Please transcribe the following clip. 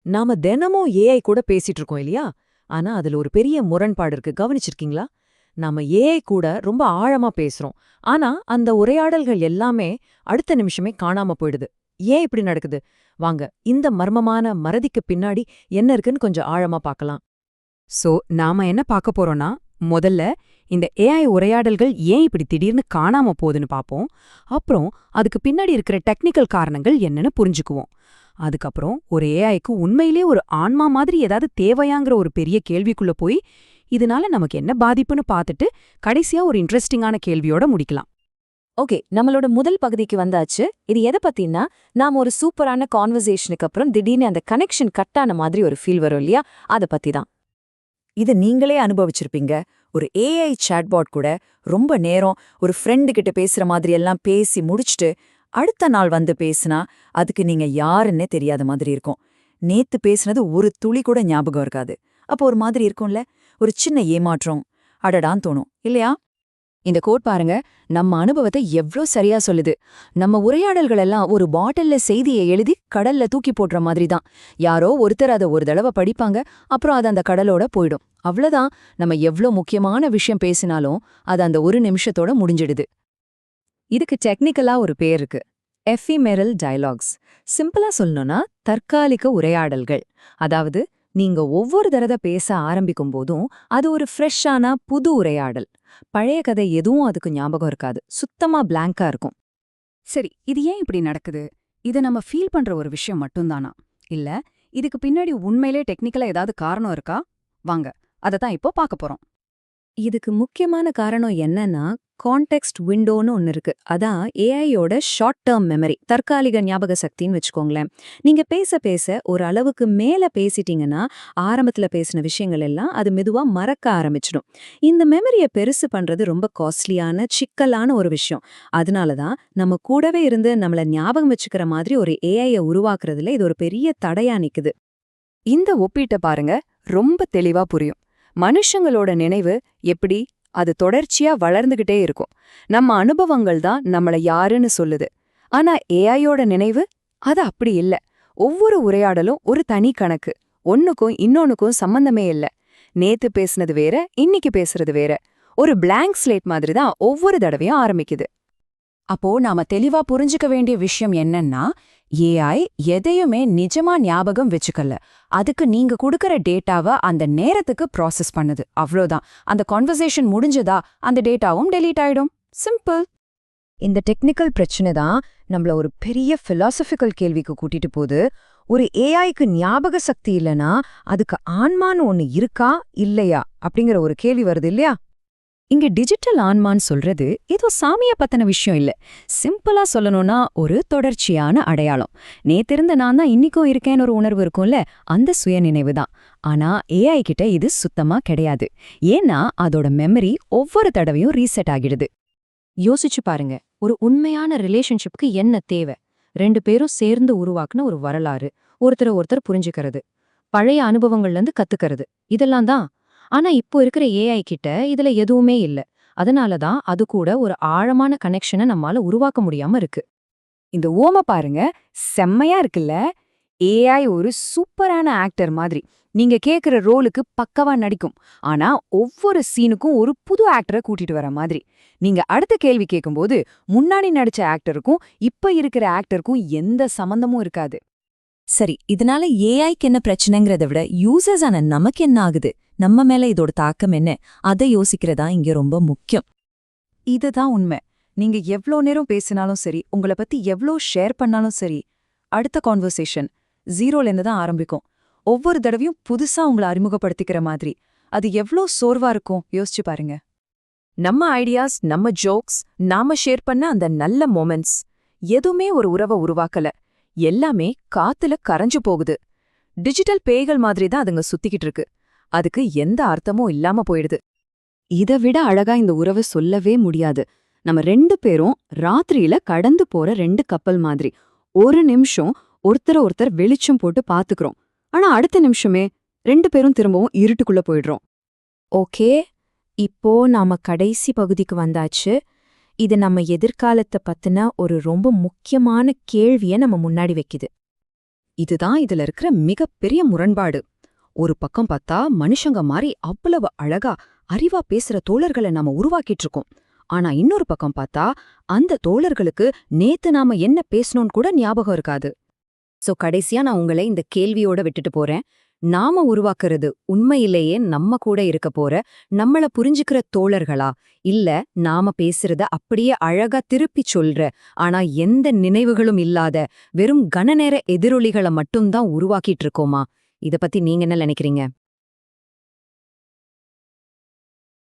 நாம தினமும் ஏஐ கூட பேசிட்டு இருக்கோம் இல்லையா? ஆனா அதுல ஒரு பெரிய முரண்பாடு இருக்கு. கவனிச்சிருக்கீங்களா? நாம ஏஐ கூட ரொம்ப ஆழமா பேசுறோம். ஆனா அந்த உரையாடல்கள் எல்லாமே அடுத்த நிமிஷமே காணாம போயிடுது. ஏன் இப்படி நடக்குது? வாங்க, இந்த மர்மமான மறதிக்கு பின்னாடி என்ன இருக்குன்னு கொஞ்சம் ஆழமா பார்க்கலாம். சோ நாம என்ன பார்க்க போறோம்னா, முதல்ல இந்த ஏஐ உரையாடல்கள் ஏன் இப்படி திடீர்னு காணாம போகுதுன்னு பார்ப்போம். அப்புறம் அதுக்கு பின்னாடி இருக்கிற டெக்னிக்கல் காரணங்கள் என்னன்னு புரிஞ்சுக்குவோம். அதுக்கப்புறம் ஒரு ஏஐக்கு உண்மையிலே ஒரு ஆன்மா மாதிரி ஏதாவது தேவையாங்கிற ஒரு பெரிய கேள்விக்குள்ள போய் இதனால நமக்கு என்ன பாதிப்புன்னு பார்த்துட்டு கடைசியா ஒரு இன்ட்ரெஸ்டிங்கான கேள்வியோட முடிக்கலாம். ஓகே, நம்மளோட முதல் பகுதிக்கு வந்தாச்சு. இது எதை பத்தின்னா, நாம ஒரு சூப்பரான கான்வர்சேஷனுக்கு அப்புறம் திடீர்னு அந்த கனெக்ஷன் கட் ஆன மாதிரி ஒரு ஃபீல் வரும் இல்லையா? அத பத்தி தான். இத நீங்களே அனுபவிச்சிருப்பீங்க. ஒரு ஏஐ சாட்பாட் கூட ரொம்ப நேரம் ஒரு ஃப்ரெண்டு கிட்ட பேசுற மாதிரி எல்லாம் பேசி முடிச்சுட்டு அடுத்த நாள் வந்து பேசுனா அதுக்கு நீங்க யாருன்னே தெரியாத மாதிரி இருக்கும். நேத்து பேசுனது ஒரு துளி கூட ஞாபகம் இருக்காது. அப்போ ஒரு மாதிரி இருக்கும்ல, ஒரு சின்ன ஏமாற்றம், அடடான்னு தோணும் இல்லையா? இந்த கோட் பாருங்க, நம்ம அனுபவத்தை எவ்ளோ சரியா சொல்லுது. நம்ம உரையாடல்கள் எல்லாம் ஒரு பாட்டில்ல செய்தியை எழுதி கடல்ல தூக்கி போடுற மாதிரி தான். யாரோ ஒருத்தர் அதை ஒரு தடவை படிப்பாங்க, அப்புறம் அது அந்த கடலோட போயிடும். அவ்வளவுதான். நம்ம எவ்ளோ முக்கியமான விஷயம் பேசினாலும் அது அந்த ஒரு நிமிஷத்தோட முடிஞ்சிடுது. இதுக்கு டெக்னிக்கலா ஒரு பேர் இருக்கு, எஃபிமெரல் டயலாக்ஸ். சிம்பிளா சொல்லணும்னா தற்காலிக உரையாடல்கள். அதாவது நீங்க ஒவ்வொரு தடவை பேச ஆரம்பிக்கும் போதும் அது ஒரு ஃப்ரெஷ்ஷான புது உரையாடல். பழைய கதை எதுவும் அதுக்கு ஞாபகம் இருக்காது, சுத்தமா பிளாங்கா இருக்கும். சரி, இது ஏன் இப்படி நடக்குது? இதை நம்ம ஃபீல் பண்ற ஒரு விஷயம் மட்டும்தானா? இல்ல இதுக்கு பின்னாடி உண்மையிலே டெக்னிக்கலா ஏதாவது காரணம் இருக்கா? வாங்க, அதத்தான் இப்போ பார்க்க போறோம். இதுக்கு முக்கியமான காரணம் என்னன்னா, கான்டெக்ஸ்ட் விண்டோன்னு ஒன்னு இருக்கு. அதான் ஏஐயோட ஷார்ட் டேர்ம் மெமரி, தற்காலிக ஞாபக சக்தின்னு வச்சுக்கோங்களேன். நீங்க பேச பேச ஒரு அளவுக்கு மேல பேசிட்டீங்கன்னா ஆரம்பத்துல பேசின விஷயங்கள் எல்லாம் அது மெதுவா மறக்க ஆரம்பிச்சிடும். இந்த மெமரியை பெருசு பண்றது ரொம்ப காஸ்ட்லியான சிக்கலான ஒரு விஷயம். அதனாலதான் நம்ம கூடவே இருந்து நம்மள ஞாபகம் வச்சுக்கிற மாதிரி ஒரு ஏஐயை உருவாக்குறதுல இது ஒரு பெரிய தடையா நிக்குது. இந்த ஒப்பீட்ட பாருங்க, ரொம்ப தெளிவா புரியும். மனுஷங்களோட நினைவு எப்படி அது தொடர்ச்சியா வளர்ந்துகிட்டே இருக்கும். நம்ம அனுபவங்கள் தான் நம்மள யாருன்னு சொல்லுது. ஆனா ஏஐயோட நினைவு அது அப்படி இல்ல. ஒவ்வொரு உரையாடலும் ஒரு தனி கணக்கு. ஒன்னுக்கும் இன்னொன்னுக்கும் சம்பந்தமே இல்ல. நேத்து பேசுனது வேற, இன்னைக்கு பேசுறது வேற. ஒரு பிளாங்க் ஸ்லேட் மாதிரி தான் ஒவ்வொரு தடவையும் ஆரம்பிக்குது. அப்போ நாம தெளிவா புரிஞ்சுக்க வேண்டிய விஷயம் என்னன்னா, ஏஐ எதையுமே நிஜமா ஞாபகம் வச்சுக்கல. அதுக்கு நீங்க கொடுக்கற டேட்டாவை அந்த நேரத்துக்கு ப்ராசஸ் பண்ணுது, அவ்வளோதான். அந்த கான்வர்சேஷன் முடிஞ்சதா அந்த டேட்டாவும் டெலீட் ஆயிடும். சிம்பிள். இந்த டெக்னிக்கல் பிரச்சனை தான் நம்மள ஒரு பெரிய பிலாசபிக்கல் கேள்விக்கு கூட்டிட்டு போகுது. ஒரு ஏஐக்கு ஞாபக சக்தி இல்லனா அதுக்கு ஆன்மான்னு ஒன்னு இருக்கா இல்லையா அப்படிங்கிற ஒரு கேள்வி வருது இல்லையா? இங்க டிஜிட்டல் ஆன்மான்னு சொல்றது ஏதோ சாமிய பத்தின விஷயம் இல்ல. சிம்பிளா சொல்லணும்னா ஒரு தொடர்ச்சியான அடையாளம். நேத்திருந்த நான் தான் இன்னிக்கும் இருக்கேன்னு ஒரு உணர்வு இருக்கும்ல, அந்த சுயநினைவு தான். ஆனா ஏஐ கிட்ட இது சுத்தமா கிடையாது. ஏன்னா அதோட மெமரி ஒவ்வொரு தடவையும் ரீசெட் ஆகிடுது. யோசிச்சு பாருங்க, ஒரு உண்மையான ரிலேஷன்ஷிப்க்கு என்ன தேவை? ரெண்டு பேரும் சேர்ந்து உருவாக்குன ஒரு வரலாறு, ஒருத்தர் புரிஞ்சுக்கிறது, பழைய அனுபவங்கள்ல இருந்து கத்துக்கிறது, இதெல்லாம் தான். ஆனா இப்போ இருக்கிற ஏஐ கிட்ட இதுல எதுவுமே இல்ல. அதனாலதான் அது கூட ஒரு ஆழமான கனெக்ஷனை நம்மால உருவாக்க முடியாம இருக்கு. இந்த ஓம பாருங்க, செம்மையா இருக்குல்ல? ஏஐ ஒரு சூப்பரான ஆக்டர் மாதிரி. நீங்க கேக்குற ரோலுக்கு பக்கவா நடிக்கும். ஆனா ஒவ்வொரு சீனுக்கும் ஒரு புது ஆக்டரை கூட்டிட்டு வர மாதிரி. நீங்க அடுத்த கேள்வி கேட்கும்போது முன்னாடி நடிச்ச ஆக்டருக்கும் இப்ப இருக்கிற ஆக்டருக்கும் எந்த சம்பந்தமும் இருக்காது. சரி, இதனால ஏஐக்கு என்ன பிரச்சனைங்கிறத விட யூசர்ஸ் ஆன நமக்கு என்ன ஆகுது, நம்ம மேல இதோட தாக்கம் என்ன, அதை யோசிக்கிறதா இங்க ரொம்ப முக்கியம். இதுதான் உண்மை. நீங்க எவ்ளோ நேரம் பேசினாலும் சரி, உங்கள பத்தி எவ்ளோ ஷேர் பண்ணாலும் சரி, அடுத்த கான்வர்சேஷன் ஜீரோலேருந்து தான் ஆரம்பிக்கும். ஒவ்வொரு தடவையும் புதுசா உங்களை அறிமுகப்படுத்திக்கிற மாதிரி. அது எவ்ளோ சோர்வா இருக்கும் யோசிச்சு பாருங்க. நம்ம ஐடியாஸ், நம்ம ஜோக்ஸ், நாம ஷேர் பண்ண அந்த நல்ல மொமெண்ட்ஸ் எதுவுமே ஒரு உறவை உருவாக்கல. எல்லாமே காத்துல கரைஞ்சு போகுது. டிஜிட்டல் பேய்கள் மாதிரி தான் அதுங்க சுத்திக்கிட்டு இருக்கு. அதுக்கு எந்த அர்த்தமும் இல்லாம போயிடுது. இதை விட அழகா இந்த உறவை சொல்லவே முடியாது. நம்ம ரெண்டு பேரும் ராத்திரியில கடந்து போற ரெண்டு கப்பல் மாதிரி. ஒரு நிமிஷம் ஒருத்தர் வெளிச்சம் போட்டு பாத்துக்கிறோம். ஆனா அடுத்த நிமிஷமே ரெண்டு பேரும் திரும்பவும் இருட்டுக்குள்ள போயிடுறோம். ஓகே, இப்போ நாம கடைசி பகுதிக்கு வந்தாச்சு. இது நம்ம எதிர்காலத்தை பத்தின ஒரு ரொம்ப முக்கியமான கேள்விய நம்ம முன்னாடி வைக்குது. இதுதான் இதுல இருக்கிற மிகப்பெரிய முரண்பாடு. ஒரு பக்கம் பார்த்தா மனுஷங்க மாதிரி அவ்வளவு அழகா அறிவா பேசுற தோழர்களை நாம உருவாக்கிட்டு இருக்கோம். ஆனா இன்னொரு பக்கம் பார்த்தா அந்த தோழர்களுக்கு நேத்து நாம என்ன பேசணும்னு கூட ஞாபகம் இருக்காது. சோ கடைசியா நான் உங்களை இந்த கேள்வியோட விட்டுட்டு போறேன். நாம உருவாக்குறது உண்மையிலேயே நம்ம கூட இருக்க போற நம்மள புரிஞ்சுக்கிற தோழர்களா, இல்ல நாம பேசுறத அப்படியே அழகா திருப்பி சொல்ற ஆனா எந்த நினைவுகளும் இல்லாத வெறும் கணநேர எதிரொலிகளை மட்டும்தான் உருவாக்கிட்டு இருக்கோமா? இத பத்தி நீங்க என்ன நினைக்கிறீங்க?